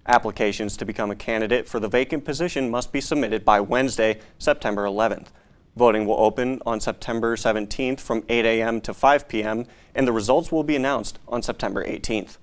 Applications to become a candidate for the vacant position must be submitted by Wednesday, September 11th. Voting will open on September 17th from 8 a.m. to 5 p.m., and the results will be announced on September 18th.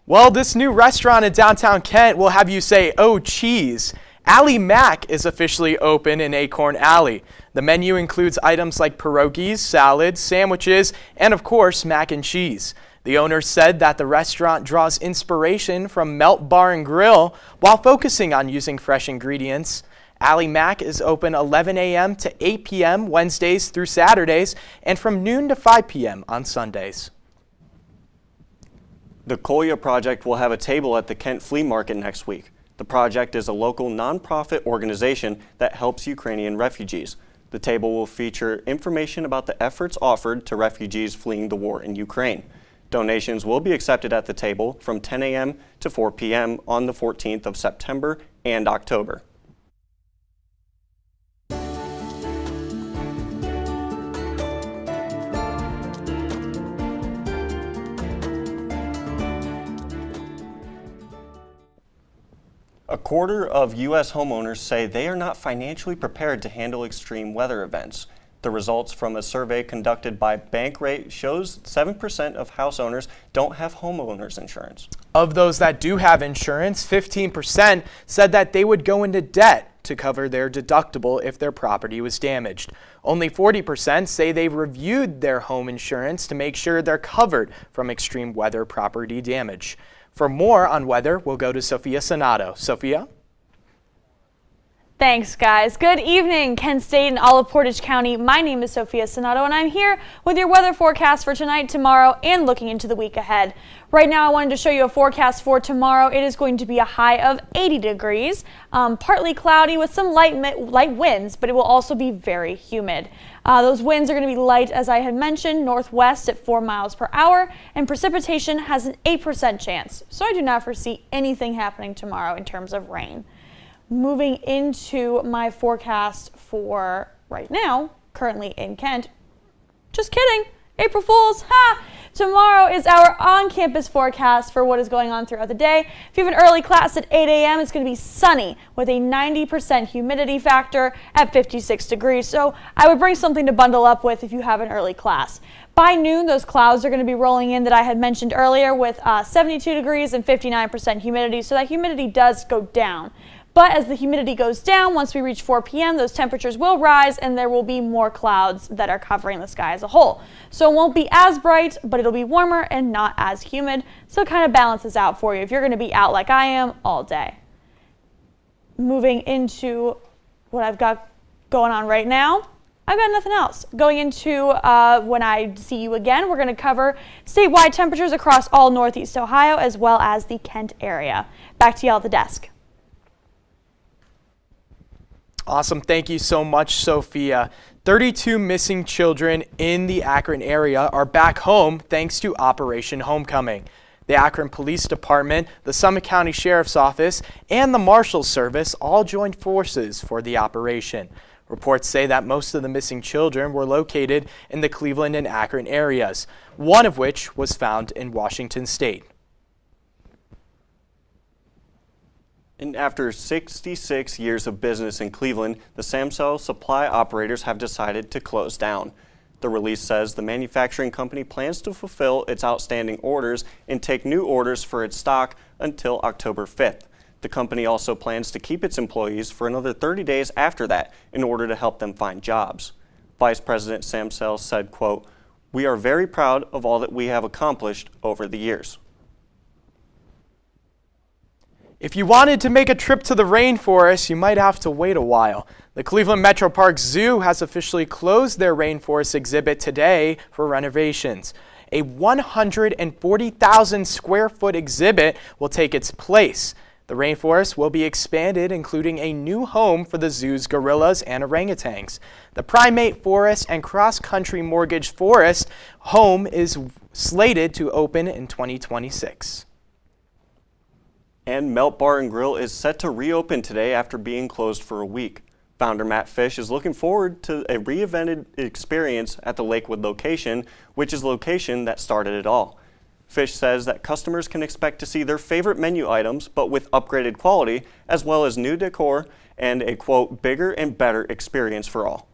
Well, this new restaurant in downtown Kent will have you say, "Oh, cheese." Alley Mac is officially open in Acorn Alley. The menu includes items like pierogies, salads, sandwiches, and of course, mac and cheese. The owner said that the restaurant draws inspiration from Melt Bar and Grill while focusing on using fresh ingredients. Alley Mac is open 11 a.m. to 8 p.m. Wednesdays through Saturdays and from noon to 5 p.m. on Sundays. The Kolya Project will have a table at the Kent Flea Market next week. The project is a local nonprofit organization that helps Ukrainian refugees. The table will feature information about the efforts offered to refugees fleeing the war in Ukraine. Donations will be accepted at the table from 10 a.m. to 4 p.m. on the 14th of September and October. A quarter of U.S. homeowners say they are not financially prepared to handle extreme weather events. The results from a survey conducted by Bankrate shows 7% of house owners don't have homeowners insurance. Of those that do have insurance, 15% said that they would go into debt to cover their deductible if their property was damaged. Only 40% say they've reviewed their home insurance to make sure they're covered from extreme weather property damage. For more on weather, we'll go to Sophia Sonato. Sophia? Thanks, guys. Good evening, Kent State and all of Portage County. My name is Sophia Sonato, and I'm here with your weather forecast for tonight, tomorrow, and looking into the week ahead. Right now, I wanted to show you a forecast for tomorrow. It is going to be a high of 80 degrees, partly cloudy with some light winds, but it will also be very humid. Those winds are going to be light, as I had mentioned, northwest at 4 miles per hour, and precipitation has an 8% chance. So I do not foresee anything happening tomorrow in terms of rain. Moving into my forecast for right now, currently in Kent. Just kidding. April Fools. Ha! Tomorrow is our on-campus forecast for what is going on throughout the day. If you have an early class at 8 a.m., it's going to be sunny with a 90% humidity factor at 56 degrees. So I would bring something to bundle up with if you have an early class. By noon, those clouds are going to be rolling in that I had mentioned earlier with 72 degrees and 59% humidity. So that humidity does go down. But as the humidity goes down, once we reach 4 p.m., those temperatures will rise and there will be more clouds that are covering the sky as a whole. So it won't be as bright, but it'll be warmer and not as humid. So it kind of balances out for you if you're going to be out like I am all day. Moving into what I've got going on right now, I've got nothing else. Going into when I see you again, we're going to cover statewide temperatures across all Northeast Ohio as well as the Kent area. Back to y'all at the desk. Awesome. Thank you so much, Sophia. 32 missing children in the Akron area are back home thanks to Operation Homecoming. The Akron Police Department, the Summit County Sheriff's Office, and the Marshal's Service all joined forces for the operation. Reports say that most of the missing children were located in the Cleveland and Akron areas, one of which was found in Washington State. And after 66 years of business in Cleveland, the Samsel supply operators have decided to close down. The release says the manufacturing company plans to fulfill its outstanding orders and take new orders for its stock until October 5th. The company also plans to keep its employees for another 30 days after that in order to help them find jobs. Vice President Samsel said, quote, "We are very proud of all that we have accomplished over the years." If you wanted to make a trip to the rainforest, you might have to wait a while. The Cleveland Metro Park Zoo has officially closed their rainforest exhibit today for renovations. A 140,000 square foot exhibit will take its place. The rainforest will be expanded, including a new home for the zoo's gorillas and orangutans. The primate forest and cross-country mortgage forest home is slated to open in 2026. And Melt Bar and Grill is set to reopen today after being closed for a week. Founder Matt Fish is looking forward to a reinvented experience at the Lakewood location, which is the location that started it all. Fish says that customers can expect to see their favorite menu items, but with upgraded quality, as well as new decor and a, quote, bigger and better experience for all.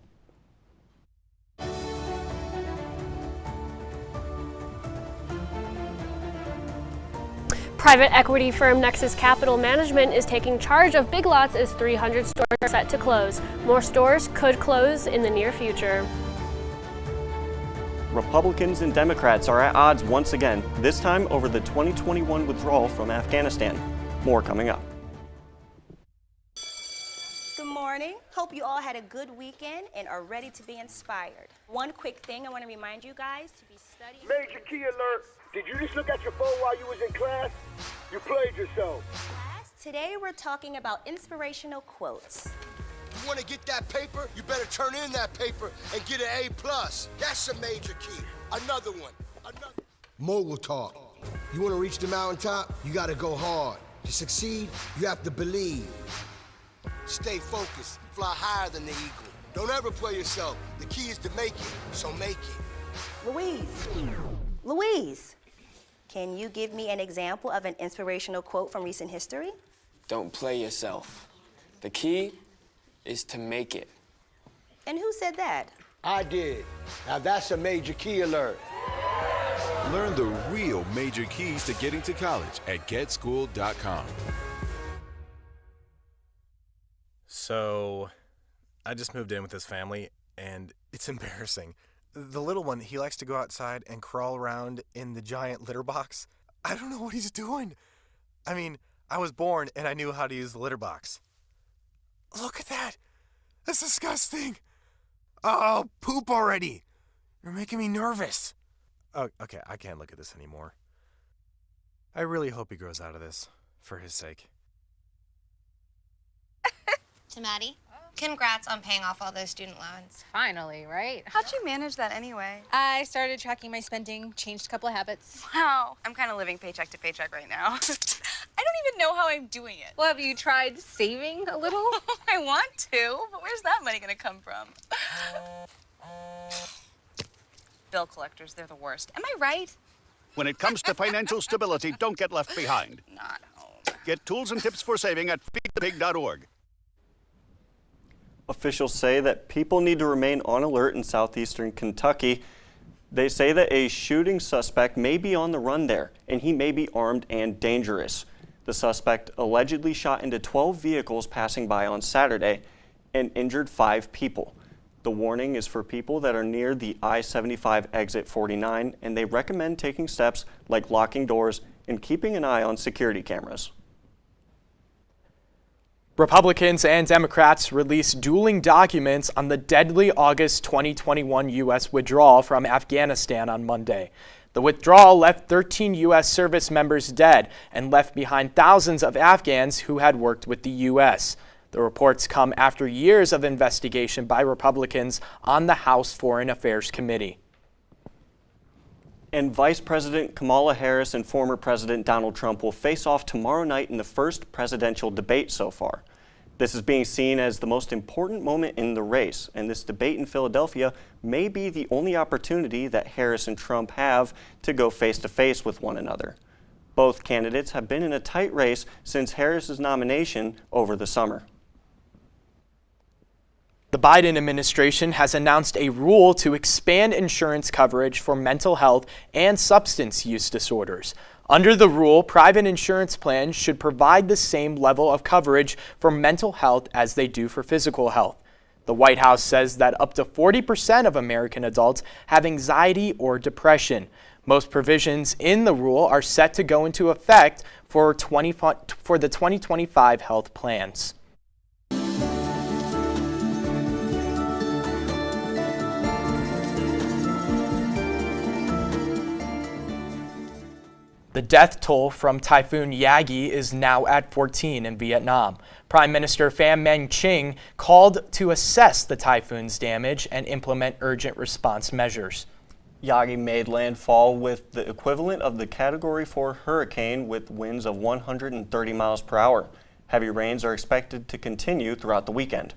Private equity firm Nexus Capital Management is taking charge of Big Lots as 300 stores are set to close. More stores could close in the near future. Republicans and Democrats are at odds once again, this time over the 2021 withdrawal from Afghanistan. More coming up. Good morning. Hope you all had a good weekend and are ready to be inspired. One quick thing I want to remind you guys to be studying. Major key alert. Did you just look at your phone while you was in class? You played yourself. Class, today we're talking about inspirational quotes. You want to get that paper? You better turn in that paper and get an A+. That's a major key. Another one. Mogul talk. You want to reach the mountaintop? You got to go hard. To succeed, you have to believe. Stay focused. Fly higher than the eagle. Don't ever play yourself. The key is to make it, so make it. Louise, can you give me an example of an inspirational quote from recent history? Don't play yourself. The key is to make it. And who said that? I did. Now that's a major key alert. Learn the real major keys to getting to college at getschool.com. So, I just moved in with this family, and it's embarrassing. The little one, he likes to go outside and crawl around in the giant litter box. I don't know what he's doing. I mean, I was born and I knew how to use the litter box. Look at that. That's disgusting. Oh, poop already. You're making me nervous. Oh, okay, I can't look at this anymore. I really hope he grows out of this, for his sake. To Maddie, congrats on paying off all those student loans. Finally, right? How'd you manage that anyway? I started tracking my spending, changed a couple of habits. Wow, I'm kind of living paycheck to paycheck right now. I don't even know how I'm doing it. Well, have you tried saving a little? I want to, but where's that money gonna come from? Bill collectors, they're the worst. Am I right? When it comes to financial stability, don't get left behind. Not home. Get tools and tips for saving at feedthepig.org. Officials say that people need to remain on alert in southeastern Kentucky. They say that a shooting suspect may be on the run there, and he may be armed and dangerous. The suspect allegedly shot into 12 vehicles passing by on Saturday and injured 5 people. The warning is for people that are near the I-75 exit 49, and they recommend taking steps like locking doors and keeping an eye on security cameras. Republicans and Democrats released dueling documents on the deadly August 2021 U.S. withdrawal from Afghanistan on Monday. The withdrawal left 13 U.S. service members dead and left behind thousands of Afghans who had worked with the U.S. The reports come after years of investigation by Republicans on the House Foreign Affairs Committee. And Vice President Kamala Harris and former President Donald Trump will face off tomorrow night in the first presidential debate so far. This is being seen as the most important moment in the race, and this debate in Philadelphia may be the only opportunity that Harris and Trump have to go face-to-face with one another. Both candidates have been in a tight race since Harris's nomination over the summer. The Biden administration has announced a rule to expand insurance coverage for mental health and substance use disorders. Under the rule, private insurance plans should provide the same level of coverage for mental health as they do for physical health. The White House says that up to 40% of American adults have anxiety or depression. Most provisions in the rule are set to go into effect for the 2025 health plans. The death toll from Typhoon Yagi is now at 14 in Vietnam. Prime Minister Pham Minh Chinh called to assess the typhoon's damage and implement urgent response measures. Yagi made landfall with the equivalent of the Category 4 hurricane with winds of 130 miles per hour. Heavy rains are expected to continue throughout the weekend.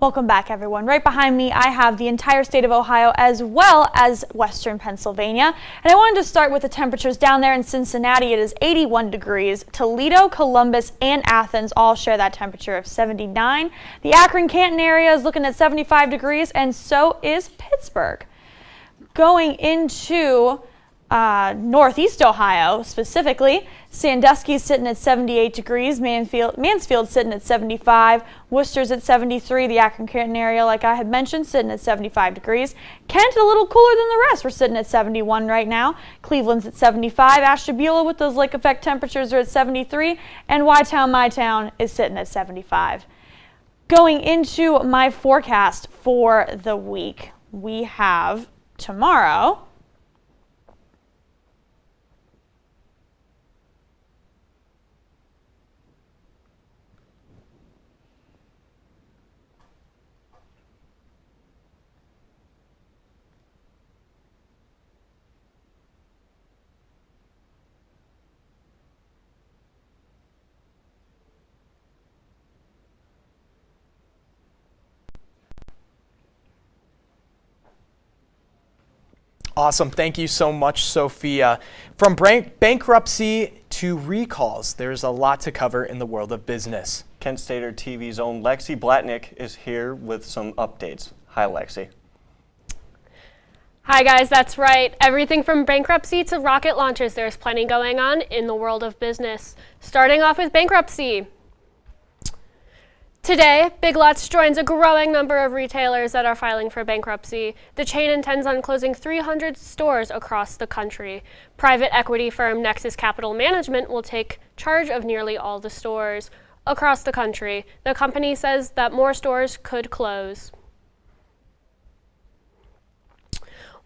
Welcome back, everyone. Right behind me, I have the entire state of Ohio as well as Western Pennsylvania. And I wanted to start with the temperatures down there in Cincinnati. It is 81 degrees. Toledo, Columbus, and Athens all share that temperature of 79. The Akron-Canton area is looking at 75 degrees, and so is Pittsburgh. Going into Northeast Ohio, specifically, Sandusky's sitting at 78 degrees, Mansfield's sitting at 75, Worcester's at 73, the Akron-Canton area, like I had mentioned, sitting at 75 degrees. Kent, a little cooler than the rest, we're sitting at 71 right now. Cleveland's at 75, Ashtabula with those lake effect temperatures are at 73, and Y-Town, My Town is sitting at 75. Going into my forecast for the week, we have tomorrow, Awesome. Thank you so much, Sophia. From bankruptcy to recalls, there's a lot to cover in the world of business. Kent Stater TV's own Lexi Blatnick is here with some updates. Hi, Lexi. Hi guys, that's right. Everything from bankruptcy to rocket launches, there's plenty going on in the world of business. Starting off with bankruptcy. Today, Big Lots joins a growing number of retailers that are filing for bankruptcy. The chain intends on closing 300 stores across the country. Private equity firm Nexus Capital Management will take charge of nearly all the stores across the country. The company says that more stores could close.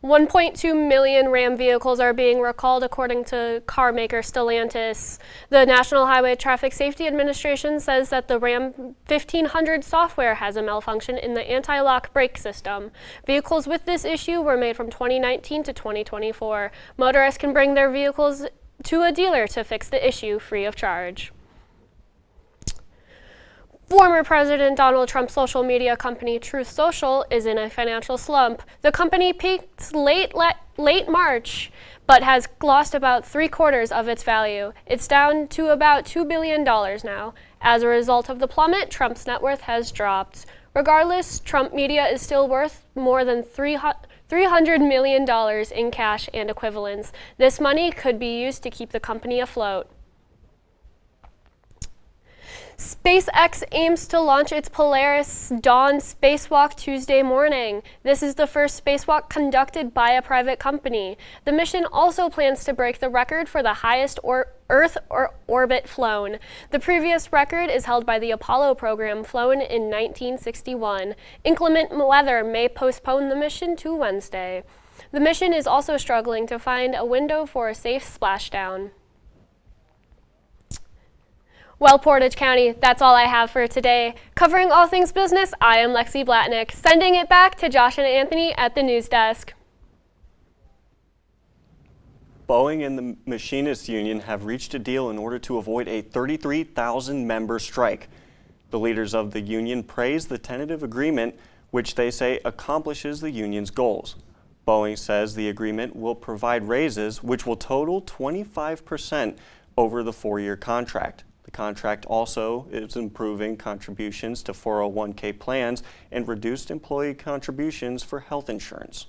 1.2 million Ram vehicles are being recalled, according to car maker Stellantis. The National Highway Traffic Safety Administration says that the Ram 1500 software has a malfunction in the anti-lock brake system. Vehicles with this issue were made from 2019 to 2024. Motorists can bring their vehicles to a dealer to fix the issue free of charge. Former President Donald Trump's social media company Truth Social is in a financial slump. The company peaked late March, but has lost about 3/4 of its value. It's down to about $2 billion now. As a result of the plummet, Trump's net worth has dropped. Regardless, Trump Media is still worth more than $300 million in cash and equivalents. This money could be used to keep the company afloat. SpaceX aims to launch its Polaris Dawn spacewalk Tuesday morning. This is the first spacewalk conducted by a private company. The mission also plans to break the record for the highest Earth orbit flown. The previous record is held by the Apollo program, flown in 1961. Inclement weather may postpone the mission to Wednesday. The mission is also struggling to find a window for a safe splashdown. Well, Portage County, that's all I have for today. Covering all things business, I am Lexi Blatnick, sending it back to Josh and Anthony at the news desk. Boeing and the Machinists Union have reached a deal in order to avoid a 33,000-member strike. The leaders of the union praised the tentative agreement, which they say accomplishes the union's goals. Boeing says the agreement will provide raises, which will total 25% over the 4-year contract. The contract also is improving contributions to 401k plans and reduced employee contributions for health insurance.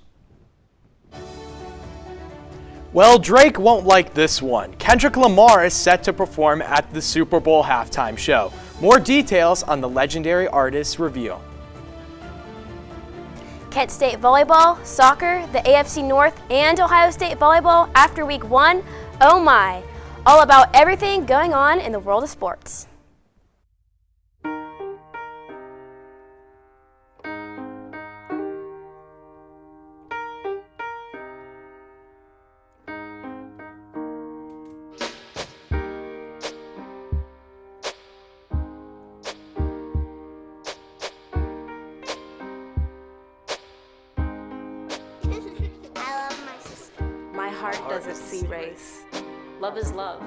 Well, Drake won't like this one. Kendrick Lamar is set to perform at the Super Bowl halftime show. More details on the legendary artist's reveal. Kent State Volleyball, soccer, the AFC North, and Ohio State Volleyball after week 1. Oh my! All about everything going on in the world of sports. My heart doesn't see race. Love is love.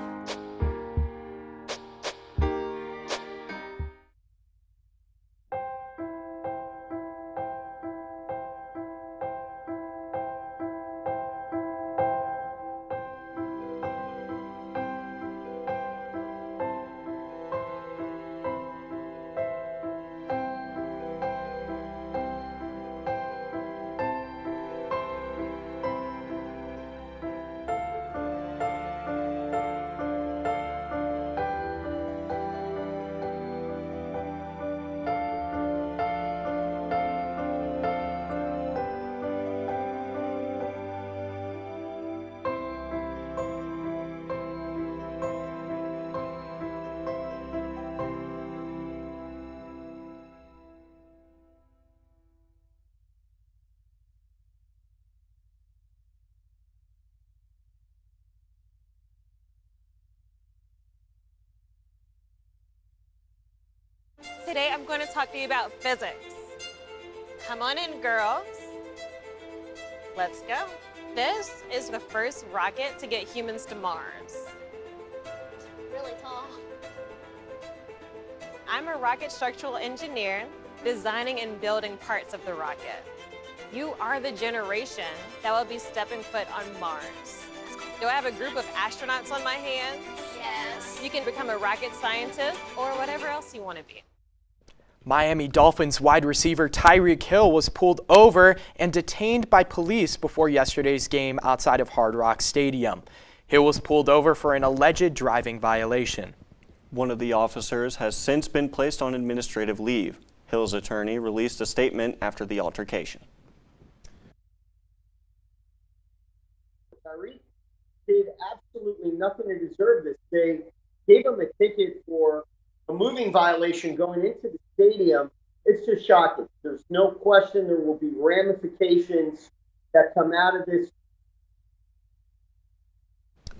Today I'm going to talk to you about physics. Come on in, girls. Let's go. This is the first rocket to get humans to Mars. Really tall. I'm a rocket structural engineer, designing and building parts of the rocket. You are the generation that will be stepping foot on Mars. Do I have a group of astronauts on my hands? Yes. You can become a rocket scientist or whatever else you want to be. Miami Dolphins wide receiver Tyreek Hill was pulled over and detained by police before yesterday's game outside of Hard Rock Stadium. Hill was pulled over for an alleged driving violation. One of the officers has since been placed on administrative leave. Hill's attorney released a statement after the altercation. Tyreek did absolutely nothing to deserve this. They gave him a ticket for a moving violation going into the stadium. It's just shocking. There's no question there will be ramifications that come out of this.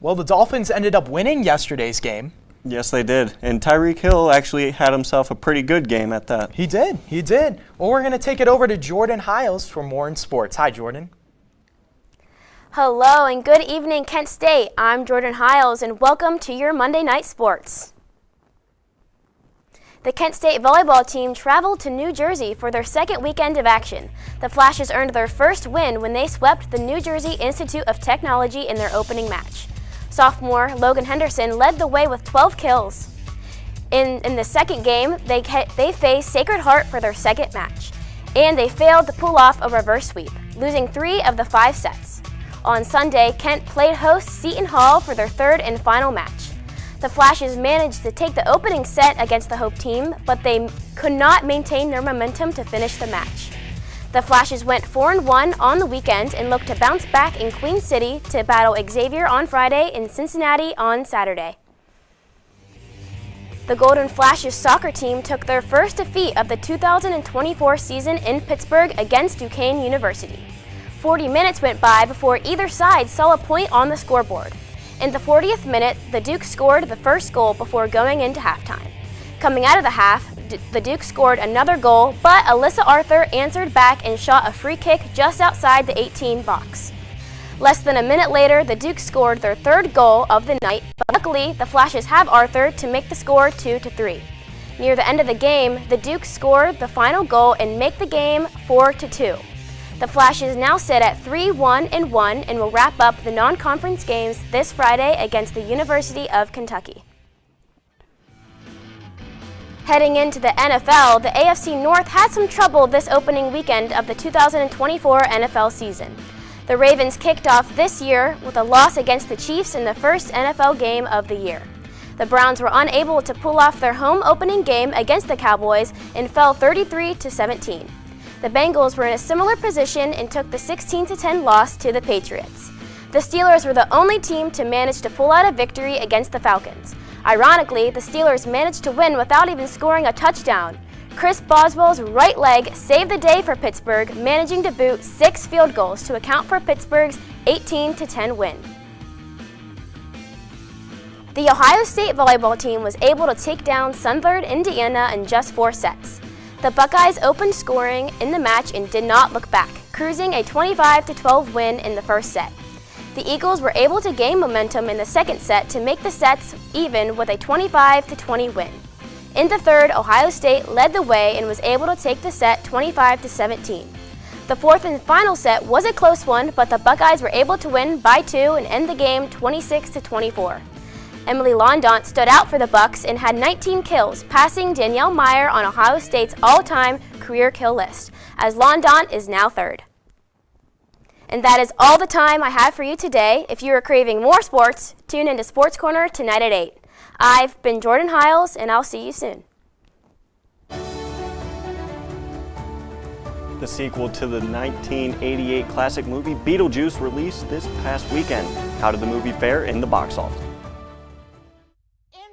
Well, the Dolphins ended up winning yesterday's game. Yes, they did. And Tyreek Hill actually had himself a pretty good game at that. He did. Well, we're going to take it over to Jordan Hiles for more in sports. Hi, Jordan. Hello and good evening, Kent State. I'm Jordan Hiles and welcome to your Monday Night Sports. The Kent State volleyball team traveled to New Jersey for their second weekend of action. The Flashes earned their first win when they swept the New Jersey Institute of Technology in their opening match. Sophomore Logan Henderson led the way with 12 kills. In the second game, they faced Sacred Heart for their second match, and they failed to pull off a reverse sweep, losing 3 of the 5 sets. On Sunday, Kent played host Seton Hall for their third and final match. The Flashes managed to take the opening set against the Hope team, but they could not maintain their momentum to finish the match. The Flashes went 4-1 on the weekend and look to bounce back in Queen City to battle Xavier on Friday and Cincinnati on Saturday. The Golden Flashes soccer team took their first defeat of the 2024 season in Pittsburgh against Duquesne University. 40 minutes went by before either side saw a point on the scoreboard. In the 40th minute, the Dukes scored the first goal before going into halftime. Coming out of the half, the Dukes scored another goal, but Alyssa Arthur answered back and shot a free kick just outside the 18 box. Less than a minute later, the Dukes scored their third goal of the night, but luckily the Flashes have Arthur to make the score 2-3. Near the end of the game, the Dukes scored the final goal and make the game 4-2. The Flashes now sit at 3-1-1 and will wrap up the non-conference games this Friday against the University of Kentucky. Heading into the NFL, the AFC North had some trouble this opening weekend of the 2024 NFL season. The Ravens kicked off this year with a loss against the Chiefs in the first NFL game of the year. The Browns were unable to pull off their home opening game against the Cowboys and fell 33-17. The Bengals were in a similar position and took the 16-10 loss to the Patriots. The Steelers were the only team to manage to pull out a victory against the Falcons. Ironically, the Steelers managed to win without even scoring a touchdown. Chris Boswell's right leg saved the day for Pittsburgh, managing to boot 6 field goals to account for Pittsburgh's 18-10 win. The Ohio State volleyball team was able to take down Southern Indiana in just 4 sets. The Buckeyes opened scoring in the match and did not look back, cruising a 25-12 win in the first set. The Eagles were able to gain momentum in the second set to make the sets even with a 25-20 win. In the third, Ohio State led the way and was able to take the set 25-17. The fourth and final set was a close one, but the Buckeyes were able to win by 2 and end the game 26-24. Emily Londant stood out for the Bucks and had 19 kills, passing Danielle Meyer on Ohio State's all-time career kill list, as Londant is now third. And that is all the time I have for you today. If you are craving more sports, tune into Sports Corner tonight at 8. I've been Jordan Hiles, and I'll see you soon. The sequel to the 1988 classic movie Beetlejuice released this past weekend. How did the movie fare in the box office?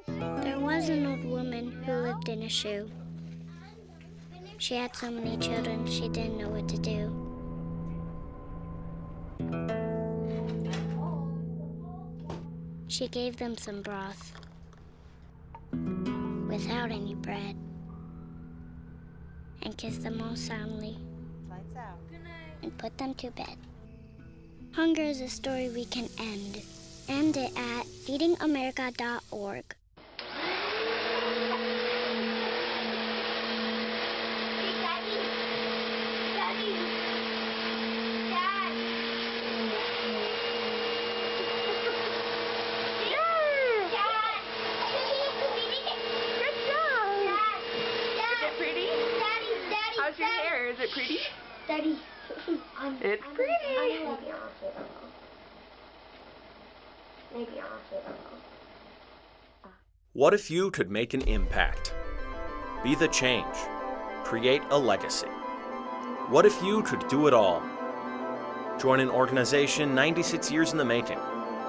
There was an old woman who lived in a shoe. She had so many children, she didn't know what to do. She gave them some broth without any bread. and kiss them all soundly. Lights out. And put them to bed. Hunger is a story we can end. End it at feedingamerica.org. How's your hair? Is it pretty? Daddy, It's pretty. maybe I'll say that. Maybe I'll say that. What if you could make an impact? Be the change. Create a legacy. What if you could do it all? Join an organization 96 years in the making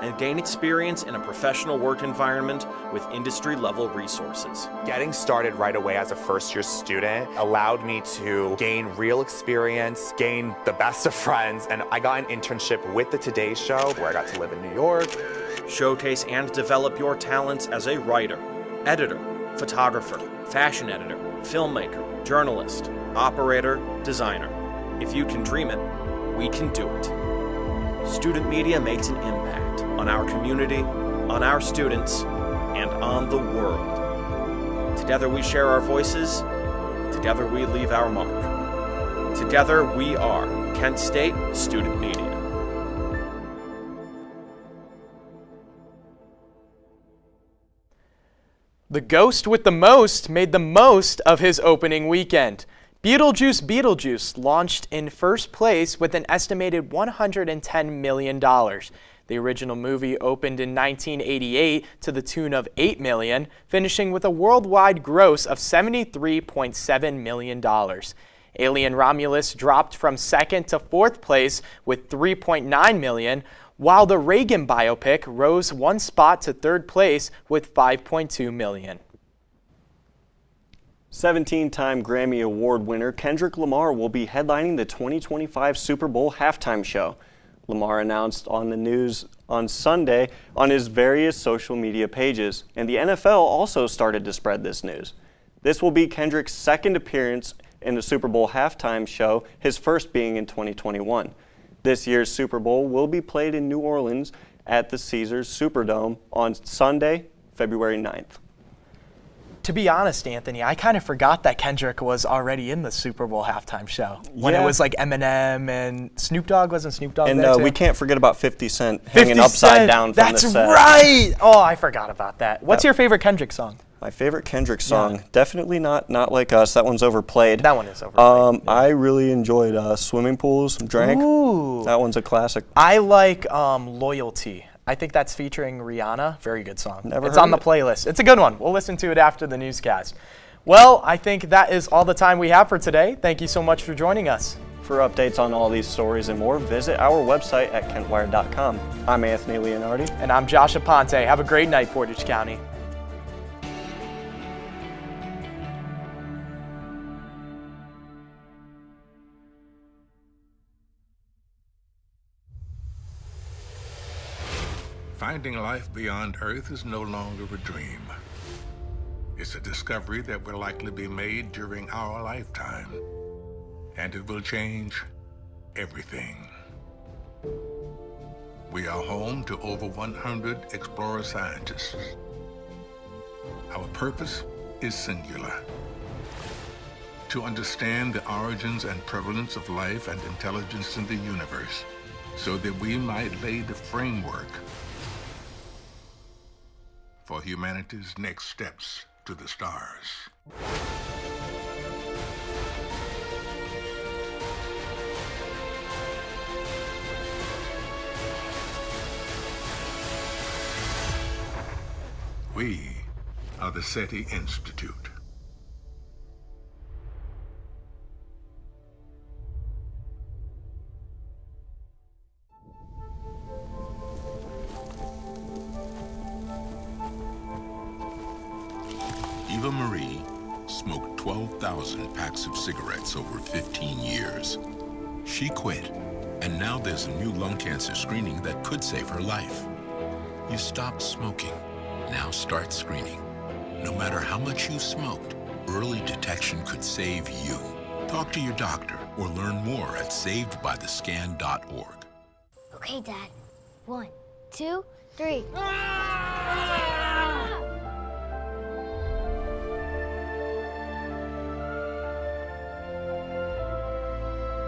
and gain experience in a professional work environment with industry-level resources. Getting started right away as a first-year student allowed me to gain real experience, gain the best of friends, and I got an internship with the Today Show where I got to live in New York. Showcase and develop your talents as a writer, editor, photographer, fashion editor, filmmaker, journalist, operator, designer. If you can dream it, we can do it. Student media makes an impact on our community, on our students, and on the world. Together we share our voices. Together we leave our mark. Together we are Kent State Student Media. The ghost with the most made the most of his opening weekend. Beetlejuice launched in first place with an estimated $110 million. The original movie opened in 1988 to the tune of $8 million, finishing with a worldwide gross of $73.7 million. Alien Romulus dropped from second to fourth place with $3.9 million, while the Reagan biopic rose one spot to third place with $5.2 million. 17-time Grammy Award winner Kendrick Lamar will be headlining the 2025 Super Bowl halftime show. Lamar announced on the news on Sunday on his various social media pages, and the NFL also started to spread this news. This will be Kendrick's second appearance in the Super Bowl halftime show, his first being in 2021. This year's Super Bowl will be played in New Orleans at the Caesars Superdome on Sunday, February 9th. To be honest, Anthony, I kind of forgot that Kendrick was already in the Super Bowl halftime show. When it was like Eminem and Snoop Dogg, wasn't Snoop Dogg and there too? we can't forget about 50 Cent hanging upside down from the set. That's right! Oh, I forgot about that. What's your favorite Kendrick song? My favorite Kendrick song, definitely not Like Us. That one's overplayed. That one is overplayed. I really enjoyed Swimming Pools, Drank. Ooh. That one's a classic. I like Loyalty. I think that's featuring Rihanna. Very good song. Never it's heard on the it. playlist. It's a good one. We'll listen to it after the newscast. Well, I think that is all the time we have for today. Thank you so much for joining us. For updates on all these stories and more, visit our website at kentwire.com. I'm Anthony Leonardi. And I'm Josh Aponte. Have a great night, Portage County. Finding life beyond Earth is no longer a dream. It's a discovery that will likely be made during our lifetime, and it will change everything. We are home to over 100 explorer scientists. Our purpose is singular: to understand the origins and prevalence of life and intelligence in the universe, so that we might lay the framework for humanity's next steps to the stars. We are the SETI Institute. Eva Marie smoked 12,000 packs of cigarettes over 15 years. She quit, and now there's a new lung cancer screening that could save her life. You stopped smoking. Now start screening. No matter how much you smoked, early detection could save you. Talk to your doctor or learn more at savedbythescan.org. Okay, Dad. 1, 2, 3.